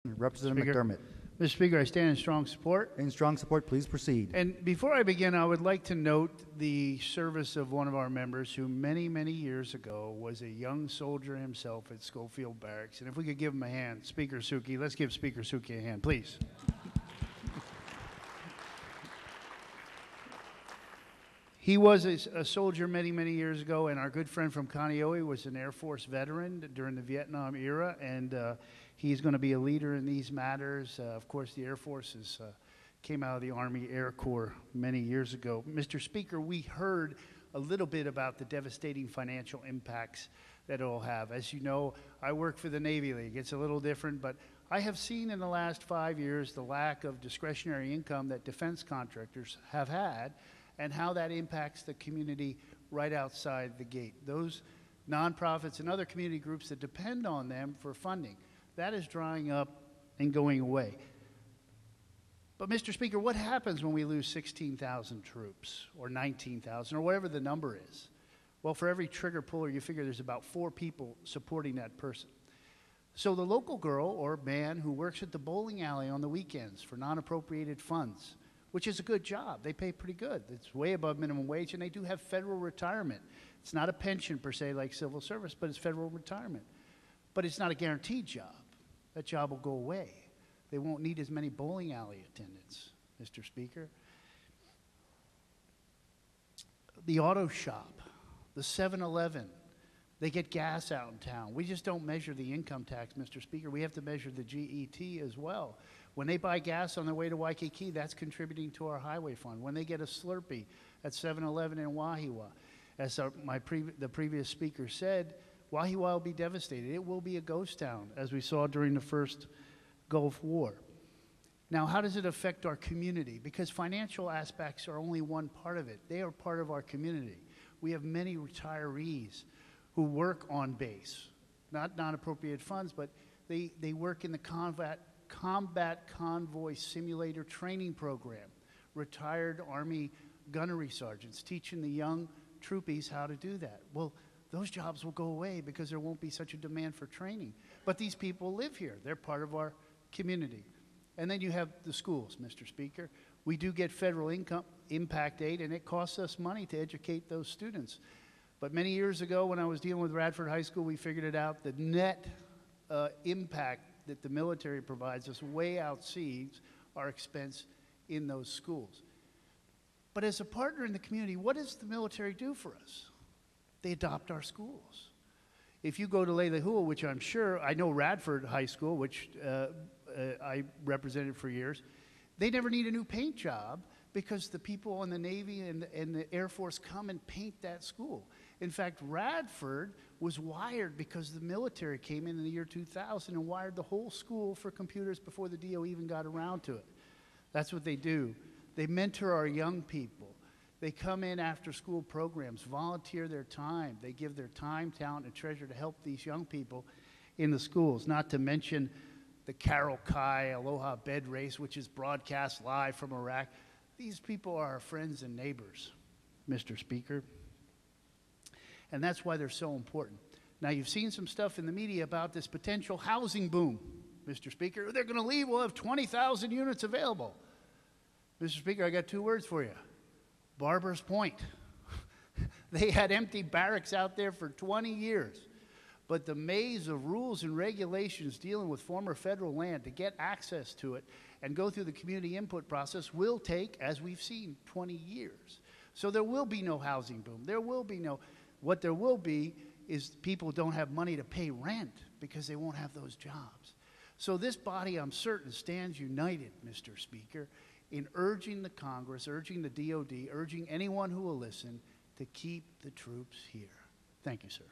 Representative Speaker. McDermott. Mr. Speaker, I stand in strong support. In strong support, please proceed. And before I begin, I would like to note the service of one of our members who many, many years ago was a young soldier himself at Schofield Barracks. And if we could give him a hand, Speaker Suki, let's give Speaker Suki a hand, please. He was a soldier many, many years ago, and our good friend from Kaneohe was an Air Force veteran during the Vietnam era, and he's going to be a leader in these matters. Of course, the Air Force came out of the Army Air Corps many years ago. Mr. Speaker, we heard a little bit about the devastating financial impacts that it'll have. As you know, I work for the Navy League. It's a little different, but I have seen in the last 5 years the lack of discretionary income that defense contractors have had, and how that impacts the community right outside the gate. Those nonprofits and other community groups that depend on them for funding, that is drying up and going away. But Mr. Speaker, what happens when we lose 16,000 troops or 19,000 or whatever the number is? Well, for every trigger puller, you figure there's about 4 people supporting that person. So the local girl or man who works at the bowling alley on the weekends for non-appropriated funds, which is a good job. They pay pretty good. It's way above minimum wage, and they do have federal retirement. It's not a pension per se like civil service, but it's federal retirement. But it's not a guaranteed job. That job will go away. They won't need as many bowling alley attendants, Mr. Speaker. The auto shop, the 7-Eleven, they get gas out in town. We just don't measure the income tax, Mr. Speaker. We have to measure the GET as well. When they buy gas on their way to Waikiki, that's contributing to our highway fund. When they get a Slurpee at 7-Eleven in Wahiwa, as the previous speaker said, Wahiwa will be devastated. It will be a ghost town, as we saw during the first Gulf War. Now, how does it affect our community? Because financial aspects are only one part of it. They are part of our community. We have many retirees who work on base, not non-appropriated funds, but they work in the Combat Convoy Simulator Training Program, retired Army gunnery sergeants teaching the young troopies how to do that. Well, those jobs will go away because there won't be such a demand for training. But these people live here. They're part of our community. And then you have the schools, Mr. Speaker. We do get federal income impact aid, and it costs us money to educate those students. But many years ago, when I was dealing with Radford High School, we figured it out. The net impact that the military provides us way outseeds our expense in those schools. But as a partner in the community, what does the military do for us? They adopt our schools. If you go to Leilehua, which I'm sure, I know Radford High School, which I represented for years, they never need a new paint job because the people in the Navy and the Air Force come and paint that school. In fact, Radford was wired because the military came in the year 2000 and wired the whole school for computers before the DO even got around to it. That's what they do. They mentor our young people. They come in after school programs, volunteer their time. They give their time, talent, and treasure to help these young people in the schools, not to mention the Carol Kai Aloha Bed Race, which is broadcast live from Iraq. These people are our friends and neighbors, Mr. Speaker. And that's why they're so important. Now, you've seen some stuff in the media about this potential housing boom, Mr. Speaker. They're going to leave. We'll have 20,000 units available. Mr. Speaker, I got 2 words for you. Barber's Point. They had empty barracks out there for 20 years. But the maze of rules and regulations dealing with former federal land to get access to it and go through the community input process will take, as we've seen, 20 years. So there will be no housing boom. There will be no... What there will be is people don't have money to pay rent because they won't have those jobs. So this body, I'm certain, stands united, Mr. Speaker, in urging the Congress, urging the DOD, urging anyone who will listen to keep the troops here. Thank you, sir.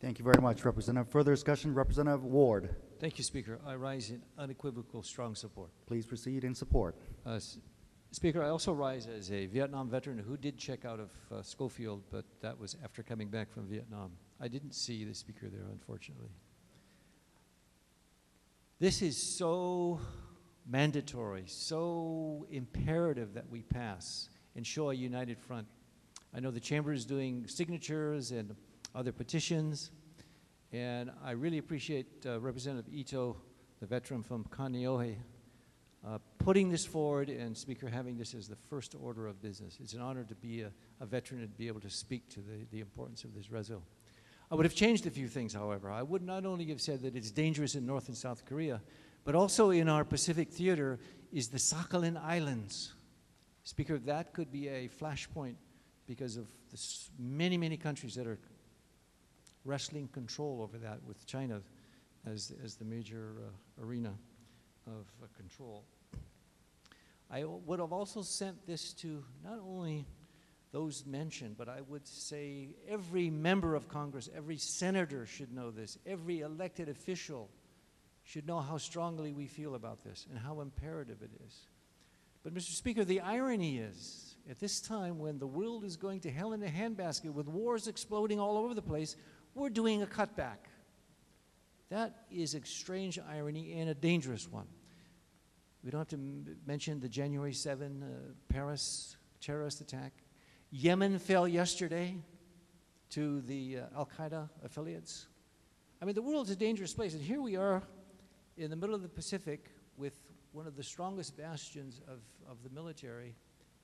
Thank you very much, Representative. Further discussion, Representative Ward. Thank you, Speaker. I rise in unequivocal strong support. Please proceed in support. Speaker, I also rise as a Vietnam veteran who did check out of Schofield, but that was after coming back from Vietnam. I didn't see the Speaker there, unfortunately. This is so mandatory, so imperative that we pass and show a united front. I know the Chamber is doing signatures and other petitions, and I really appreciate Representative Ito the veteran from Kaneohe, putting this forward and, Speaker, having this as the first order of business. It's an honor to be a veteran and be able to speak to the importance of this reso. I would have changed a few things, however. I would not only have said that it's dangerous in North and South Korea, but also in our Pacific theater is the Sakhalin Islands. Speaker, that could be a flashpoint because of the many, many countries that are wrestling control over that, with China as the major arena of control. I would have also sent this to not only those mentioned, but I would say every member of Congress, every senator should know this, every elected official should know how strongly we feel about this and how imperative it is. But, Mr. Speaker, the irony is, at this time when the world is going to hell in a handbasket with wars exploding all over the place, we're doing a cutback. That is a strange irony and a dangerous one. We don't have to mention the January 7 Paris terrorist attack. Yemen fell yesterday to the Al-Qaeda affiliates. I mean, the world's a dangerous place, and here we are in the middle of the Pacific with one of the strongest bastions of the military,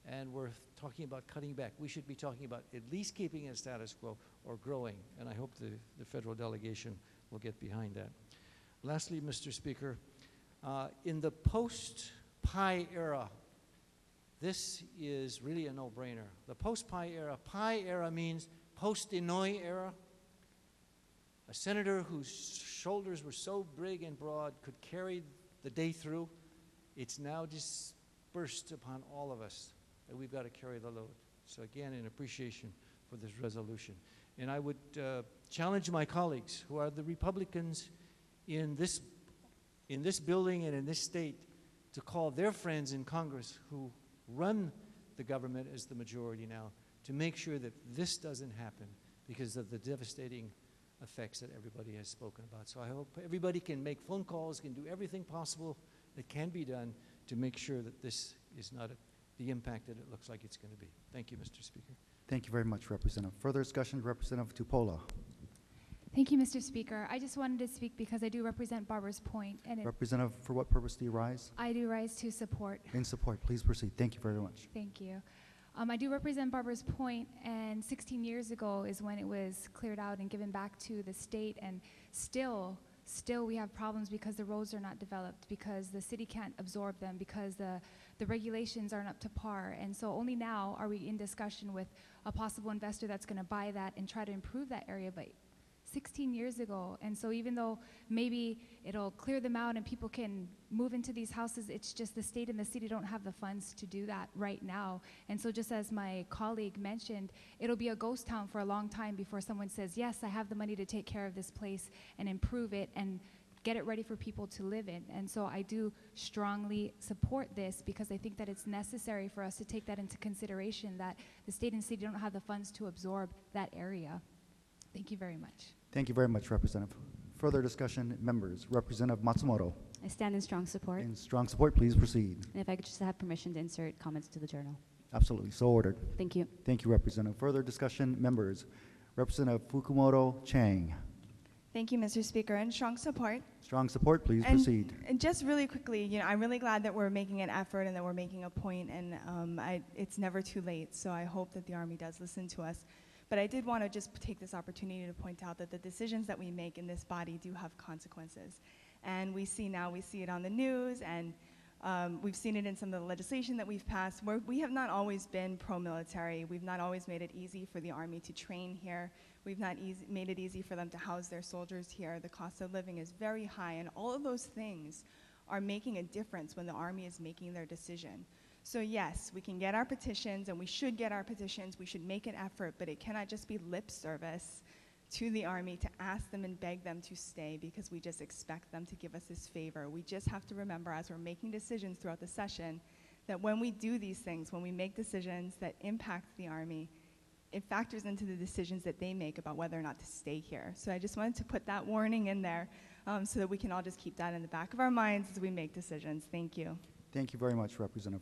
and we're talking about cutting back. We should be talking about at least keeping it status quo or growing, and I hope the federal delegation will get behind that. Lastly, Mr. Speaker, in the post-Pi era, this is really a no-brainer. The post-Pi era means post-Inouye era. A senator whose shoulders were so big and broad could carry the day through. It's now dispersed upon all of us that we've got to carry the load. So again, in appreciation for this resolution. And I would challenge my colleagues who are the Republicans in this building and in this state to call their friends in Congress who run the government as the majority now to make sure that this doesn't happen because of the devastating effects that everybody has spoken about. So I hope everybody can make phone calls, can do everything possible that can be done to make sure that this is not the impact that it looks like it's going to be. Thank you, Mr. Speaker. Thank you very much, Representative. Further discussion, Representative Tupola. Thank you, Mr. Speaker. I just wanted to speak because I do represent Barbers Point, and Representative, for what purpose do you rise? I do rise to support. In support, please proceed. Thank you very much. Thank you. I do represent Barbers Point, and 16 years ago is when it was cleared out and given back to the state, and still we have problems because the roads are not developed, because the city can't absorb them, because the regulations aren't up to par. And so only now are we in discussion with a possible investor that's going to buy that and try to improve that area, but 16 years ago. And so even though maybe it'll clear them out and people can move into these houses, it's just the state and the city don't have the funds to do that right now. And so just as my colleague mentioned, it'll be a ghost town for a long time before someone says, yes, I have the money to take care of this place and improve it and get it ready for people to live in. And so I do strongly support this because I think that it's necessary for us to take that into consideration, that the state and city don't have the funds to absorb that area. Thank you very much. Thank you very much, Representative. Further discussion, members. Representative Matsumoto. I stand in strong support. In strong support, please proceed. And if I could just have permission to insert comments to the journal. Absolutely, so ordered. Thank you. Thank you, Representative. Further discussion, members. Representative Fukumoto Chang. Thank you, Mr. Speaker. In strong support. Strong support, please proceed. And just really quickly, I'm really glad that we're making an effort and that we're making a point, and it's never too late, so I hope that the Army does listen to us. But I did want to just take this opportunity to point out that the decisions that we make in this body do have consequences. And we see it on the news, and we've seen it in some of the legislation that we've passed, where we have not always been pro-military. We've not always made it easy for the Army to train here. We've not made it easy for them to house their soldiers here. The cost of living is very high, and all of those things are making a difference when the Army is making their decision. So yes, we can get our petitions, and we should get our petitions. We should make an effort, but it cannot just be lip service to the Army to ask them and beg them to stay because we just expect them to give us this favor. We just have to remember as we're making decisions throughout the session that when we do these things, when we make decisions that impact the Army, it factors into the decisions that they make about whether or not to stay here. So I just wanted to put that warning in there so that we can all just keep that in the back of our minds as we make decisions. Thank you. Thank you very much, Representative.